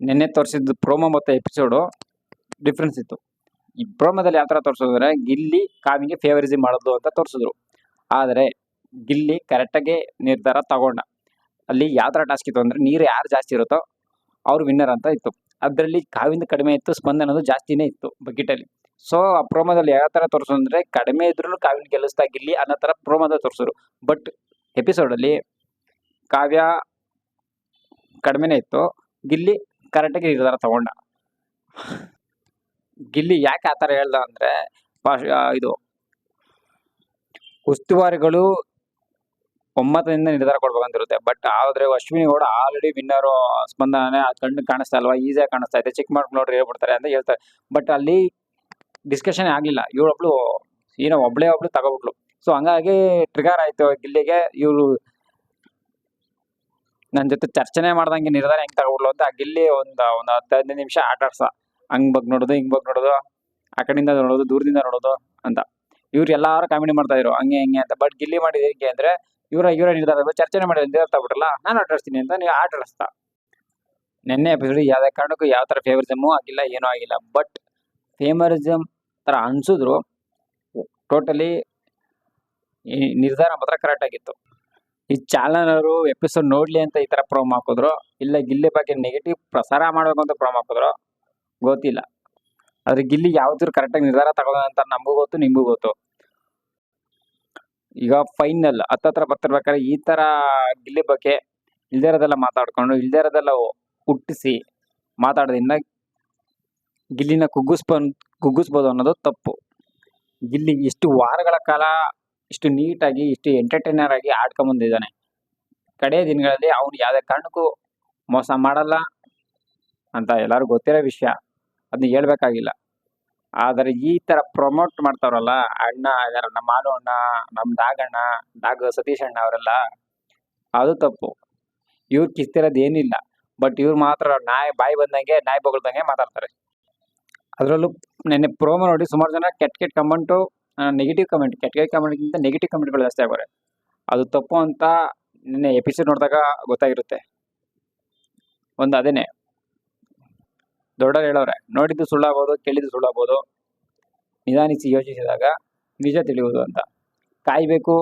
ನಿನ್ನೆ ತೋರಿಸಿದ್ದು ಪ್ರೋಮೋ ಮತ್ತು ಎಪಿಸೋಡು ಡಿಫ್ರೆನ್ಸ್ ಇತ್ತು. ಈ ಪ್ರೋಮೋದಲ್ಲಿ ಯಾವ ಥರ ತೋರಿಸಿದ್ರೆ ಗಿಲ್ಲಿ ಕಾವಿಗೆ ಫೇವರಿಸಮ್ ಮಾಡೋದು ಅಂತ ತೋರಿಸಿದ್ರು. ಆದರೆ ಗಿಲ್ಲಿ ಕರೆಕ್ಟಾಗಿ ನಿರ್ಧಾರ ತಗೊಂಡ. ಅಲ್ಲಿ ಯಾವ ಥರ ಟಾಸ್ಕ್ ಇತ್ತು ಅಂದರೆ ನೀರು ಯಾರು ಜಾಸ್ತಿ ಇರುತ್ತೋ ಅವ್ರು ವಿನ್ನರ್ ಅಂತ ಇತ್ತು. ಅದರಲ್ಲಿ ಕಾವಿಂದ ಕಡಿಮೆ ಇತ್ತು, ಸ್ಪಂದನದು ಜಾಸ್ತಿನೇ ಇತ್ತು ಬಕೆಟಲ್ಲಿ. ಸೊ ಆ ಪ್ರೋಮೋದಲ್ಲಿ ಯಾವ ಥರ ತೋರಿಸೋದು ಅಂದರೆ ಕಡಿಮೆ ಇದ್ರೂ ಕಾವಿನ ಗೆಲ್ಲಿಸ್ತಾ ಗಿಲ್ಲಿ ಅನ್ನೋ ಥರ ಪ್ರೋಮೋದಲ್ಲಿ ತೋರಿಸಿದ್ರು. ಬಟ್ ಎಪಿಸೋಡಲ್ಲಿ ಕಾವ್ಯ ಕಡಿಮೆನೇ ಇತ್ತು, ಗಿಲ್ಲಿ ಕರೆಕ್ಟಾಗಿ ನಿರ್ಧಾರ ತಗೊಂಡ. ಗಿಲ್ಲಿ ಯಾಕೆ ಆ ಥರ ಹೇಳ್ದ ಅಂದರೆ ಇದು ಉಸ್ತುವಾರಿಗಳು ಒಮ್ಮತದಿಂದ ನಿರ್ಧಾರ ಕೊಡ್ಬೇಕಂತಿರುತ್ತೆ. ಬಟ್ ಆದರೆ ಅಶ್ವಿನಿ ಗೌಡ ಆಲ್ರೆಡಿ ವಿನ್ನರು ಸ್ಪಂದನೆ ಕಣ್ಣು ಕಾಣಿಸ್ತಾ ಅಲ್ವಾ, ಈಸಿಯಾಗಿ ಕಾಣಿಸ್ತಾ ಇದೆ, ಚೆಕ್ ಮಾಡ್ಕೊಂಡು ನೋಡ್ರಿ ಹೇಳ್ಬಿಡ್ತಾರೆ ಅಂತ ಹೇಳ್ತಾರೆ. ಬಟ್ ಅಲ್ಲಿ ಡಿಸ್ಕಷನ್ ಆಗಲಿಲ್ಲ. ಇವಳೊಬ್ಳು ಒಬ್ಳು ತಗೋಬಿಟ್ಲು. ಸೊ ಹಂಗಾಗಿ ಟ್ರಿಗರ್ ಆಯಿತು ಗಿಲ್ಲಿಗೆ. ಇವರು ನನ್ನ ಜೊತೆ ಚರ್ಚೆನೆ ಮಾಡ್ದಂಗೆ ನಿರ್ಧಾರ ಹೆಂಗೆ ತಗೋಬಿಡ್ಲು ಅಂತ ಗಿಲ್ಲಿ ಒಂದು 10-15 ನಿಮಿಷ ಆಟ ಆಡ್ಸ. ಹಂಗೆ ಬಗ್ಗೆ ನೋಡೋದು, ಹಿಂಗೆ ಬಗ್ಗೆ ನೋಡೋದು, ಆ ಕಡೆಯಿಂದ ನೋಡೋದು, ದೂರದಿಂದ ನೋಡೋದು ಅಂತ. ಇವ್ರು ಎಲ್ಲರೂ ಕಾಮಿಡಿ ಮಾಡ್ತಾ ಇದ್ರು ಹಂಗೆ ಹಿಂಗೆ ಅಂತ. ಬಟ್ ಗಿಲ್ಲಿ ಮಾಡಿದ ಹೇಗೆ ಅಂದರೆ ಇವರ ನಿರ್ಧಾರ ಚರ್ಚೆನೆ ಮಾಡಿ ನಿರ್ಧಾರ ತಗೊಬಿಟ್ರಲ್ಲ, ನಾನು ಆಟ ಆಡಿಸ್ತೀನಿ ಅಂತ ನೀವು ಆಟ ಆಡಿಸ್ತಾ. ನೆನ್ನೆ ಎಪಿಸೋಡ್ ಯಾವುದೇ ಕಾರಣಕ್ಕೂ ಯಾವ ಥರ ಫೇವರಿಸಮು ಆಗಿಲ್ಲ, ಏನೂ ಆಗಿಲ್ಲ. ಬಟ್ ಫೇವರಿಸಮ್ ಥರ ಅನಿಸಿದ್ರು ಟೋಟಲಿ ನಿರ್ಧಾರ ಮಾತ್ರ ಕರೆಕ್ಟಾಗಿತ್ತು. ಈ ಚಾನಲ್ನವರು ಎಪಿಸೋಡ್ ನೋಡಲಿ ಅಂತ ಈ ಥರ ಪ್ರೋಮ್ ಹಾಕಿದ್ರು, ಇಲ್ಲ ಗಿಲ್ಲಿ ಬಗ್ಗೆ ನೆಗೆಟಿವ್ ಪ್ರಸಾರ ಮಾಡಬೇಕು ಅಂತ ಪ್ರೋಮ್ ಹಾಕಿದ್ರು ಗೊತ್ತಿಲ್ಲ. ಆದರೆ ಗಿಲ್ಲಿ ಯಾವ್ದಾದ್ರು ಕರೆಕ್ಟಾಗಿ ನಿರ್ಧಾರ ತಗೊಳ್ಳೋ ಅಂತ ನಮಗೂ ಗೊತ್ತು, ನಿಮಗೂ ಗೊತ್ತು. ಈಗ ಫೈನಲ್ ಹತ್ತತ್ರ ಬರ್ತಿರ್ಬೇಕಾದ್ರೆ ಈ ಥರ ಗಿಲ್ಲಿ ಬಗ್ಗೆ ಇಲ್ದೇ ಇರೋದೆಲ್ಲ ಮಾತಾಡ್ಕೊಂಡು ಇಲ್ದೇ ಇರೋದೆಲ್ಲ ಹುಟ್ಟಿಸಿ ಮಾತಾಡೋದ್ರಿಂದ ಗಿಲ್ಲಿನ ಕುಗ್ಗಿಸ್ಬೋದು ಅನ್ನೋದು ತಪ್ಪು. ಗಿಲ್ಲಿ ಇಷ್ಟು ವಾರಗಳ ಕಾಲ ಇಷ್ಟು ನೀಟಾಗಿ ಇಷ್ಟು ಎಂಟರ್ಟೈನರ್ ಆಗಿ ಆಡ್ಕೊಂಬಂದಿದ್ದಾನೆ. ಕಡೆಯ ದಿನಗಳಲ್ಲಿ ಅವನು ಯಾವುದೇ ಕಾರಣಕ್ಕೂ ಮೋಸ ಮಾಡಲ್ಲ ಅಂತ ಎಲ್ಲರಿಗೂ ಗೊತ್ತಿರೋ ವಿಷಯ, ಅದನ್ನ ಹೇಳ್ಬೇಕಾಗಿಲ್ಲ. ಆದರೆ ಈ ಥರ ಪ್ರಮೋಟ್ ಮಾಡ್ತಾವ್ರಲ್ಲ ಅಣ್ಣ ಇದಾರೆ, ನಮ್ಮ ಮಾಲು ಅಣ್ಣ, ನಮ್ಮ ಡಾಗ್ ಸತೀಶ್ ಅಣ್ಣ ಅವರೆಲ್ಲ, ಅದು ತಪ್ಪು. ಇವ್ರು ಕಿಸ್ತಿರೋದು ಏನಿಲ್ಲ. ಬಟ್ ಇವ್ರು ಮಾತ್ರ ಬಾಯಿ ಬಂದಂಗೆ ನಾಯಿ ಬೊಗಳ್ದಂಗೆ ಮಾತಾಡ್ತಾರೆ. ಅದರಲ್ಲೂ ನೆನ್ನೆ ಪ್ರೋಮೋ ನೋಡಿ ಸುಮಾರು ಜನ ಕೆಟ್ಟ ಕಮೆಂಟು, ನೆಗೆಟಿವ್ ಕಮೆಂಟ್ಗಿಂತ ನೆಗೆಟಿವ್ ಕಮೆಂಟ್ಗಳು ಜಾಸ್ತಿ ಆಗೋರೆ. ಅದು ತಪ್ಪು ಅಂತ ನಿನ್ನೆ ಎಪಿಸೋಡ್ ನೋಡಿದಾಗ ಗೊತ್ತಾಗಿರುತ್ತೆ. ಒಂದು ಅದೇನೆ ದೊಡ್ಡವ್ರು ಹೇಳೋರೆ, ನೋಡಿದ್ದು ಸುಳ್ಳಾಗ್ಬೋದು, ಕೇಳಿದ್ದು ಸುಳ್ಳಾಗ್ಬೋದು, ನಿಧಾನಿಸಿ ಯೋಚಿಸಿದಾಗ ನಿಜ ತಿಳಿಯುವುದು ಅಂತ. ಕಾಯಬೇಕು.